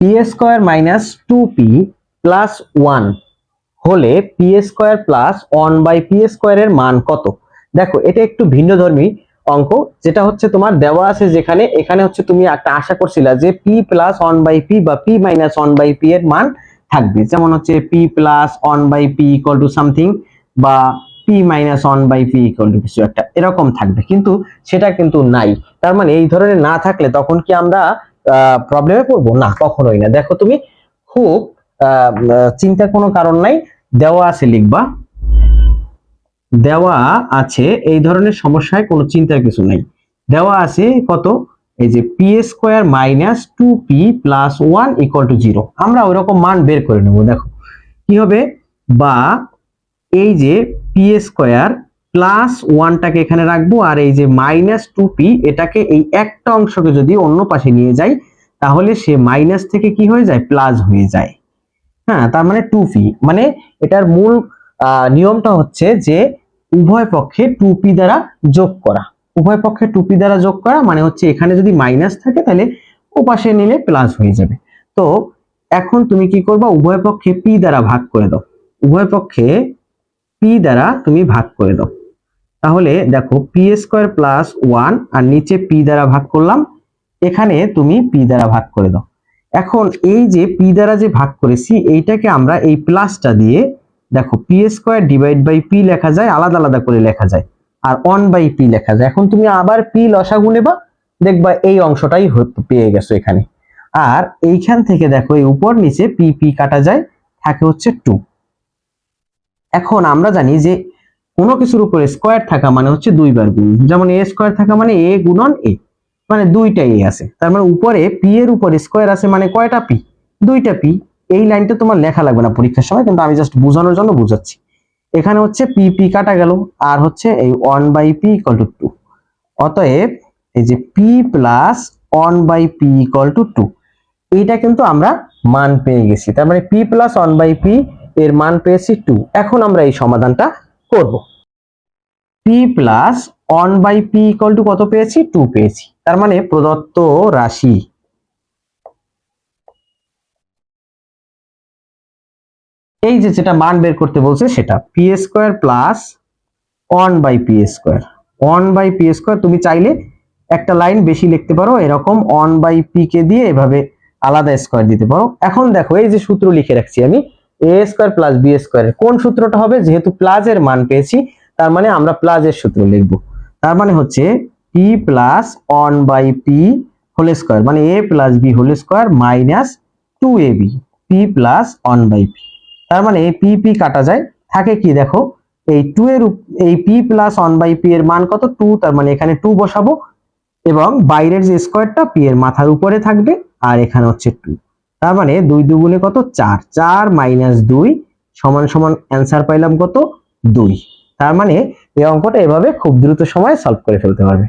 P square minus 2p plus 1 হলে P square plus 1/p স্কোয়ারের মান কত? দেখো এটা একটু ভিন্নধর্মী অঙ্ক, যেটা হচ্ছে তোমার দেওয়া আছে যেখানে, এখানে হচ্ছে তুমি একটা আশা করছিলা যে p প্লাস 1/p বা p মাইনাস 1/p এর মান থাকবে, যেমন হচ্ছে p plus 1/p equal to something বা p minus 1/p equal to কিছু একটা এরকম থাকবে, কিন্তু সেটা কিন্তু নাই। তার মানে এই ধরনের না থাকলে তখন কি আমরা প্রবলেমে পড়বো? না, কখনোই না। দেখো তুমি খুব চিন্তার কোনো কারণ নাই, দেওয়া আছে লিখবা, দেওয়া আছে, এই ধরনের সমস্যায় কোনো চিন্তার কিছু নাই। দেওয়া আছে কত? এই যে P square minus 2p plus 1 equal to 0। আমরা ওইরকম মান বের করে নেব। দেখো কি হবে, বা এই যে পি স্কোয়ার প্লাস 1টাকে এখানে রাখবো, আর এই যে মাইনাস 2p এটাকে এই একটা অংশকে যদি অন্য পাশে নিয়ে যাই তাহলে সে মাইনাস থেকে কি হয়ে যায়? প্লাস হয়ে যায়। হ্যাঁ, তার মানে 2p, মানে এটার মূল নিয়মটা হচ্ছে যে উভয় পক্ষে 2p দ্বারা যোগ করা। উভয় পক্ষে 2p দ্বারা যোগ করা মানে হচ্ছে এখানে যদি মাইনাস থাকে তাহলে ওপাশে নিলে প্লাস হয়ে যাবে। তো এখন তুমি কি করবা? উভয় পক্ষে p দ্বারা ভাগ করে দাও। উভয় পক্ষে p দ্বারা তুমি ভাগ করে দাও। তাহলে দেখো পি স্কোয়ার প্লাস 1 আর নিচে p দ্বারা ভাগ করলাম, এখানে তুমি p দ্বারা ভাগ করে দাও। এখন এই যে p দ্বারা যে ভাগ করেছি এইটাকে আমরা এই প্লাসটা দিয়ে, দেখো p square divide by p লেখা যায়, আলাদা আলাদা করে লেখা যায়, আর 1/p লেখা যায়। এখন তুমি আবার p লসাগু নেবা, দেখবা এই অংশটাই পেয়ে গেছো এখানে। আর এইখান থেকে দেখো এই উপর নিচে p কাটা যায়, থাকে হচ্ছে 2। এখন আমরা জানি যে কোনো কিছুর উপরে স্কোয়ার থাকা মানে হচ্ছে দুইবার গুণ, যেমন a স্কোয়ার থাকা মানে a গুণন a, মানে দুইটা a আছে। তার মানে উপরে p এর উপরে স্কোয়ার আছে মানে কয়টা p? দুইটা p। এই লাইনটা তোমার লেখা লাগবে না পরীক্ষার সময়, কিন্তু আমি জাস্ট বোঝানোর জন্য বুঝাচ্ছি। এখানে হচ্ছে p কাটা গেল, আর হচ্ছে এই 1/p ইকুয়াল টু 2। অতএব এই যে p plus 1/p equal to 2, এইটা কিন্তু আমরা মান পেয়ে গেছি। তার মানে p প্লাস 1/p এর মান পেয়েছি 2। এখন আমরা এই সমাধানটা করব। p plus 1/p equal to কত পেয়েছি? 2 পেয়েছি। তার মানে প্রদত্ত রাশি, এই যে যেটা মান বের করতে বলছে সেটা p square plus 1/p square. 1/p square তুমি চাইলে একটা লাইন বেশি লিখতে পারো, এরকম 1/p কে দিয়ে এভাবে আলাদা স্কয়ার দিতে পারো। এখন দেখো এই যে সূত্র লিখে রাখছি আমি, a square plus b square, কোন সূত্রটা হবে? যেহেতু প্লাস এর মান পেয়েছি তার মানে আমরা প্লাস এর সূত্র লিখব। তার মানে হচ্ছে p plus 1/p whole square, মানে a plus b whole square minus 2ab, p plus 1/p। তার মানে p কাটা যায়, থাকে কি দেখো এই 2 এর এই p প্লাস 1/p এর মান কত? 2। তার মানে এখানে 2 বসাবো এবং বাইরের যে স্কয়ারটা p এর মাথার উপরে থাকবে, আর এখানে হচ্ছে 2। তার মানে 2 দুগুণে কত? 4। 4 মাইনাস 2 সমান সমান অ্যান্সার পাইলাম কত? 2। তার মানে এই অঙ্কটা এভাবে খুব দ্রুত সময়ে সলভ করে ফেলতে পারবে।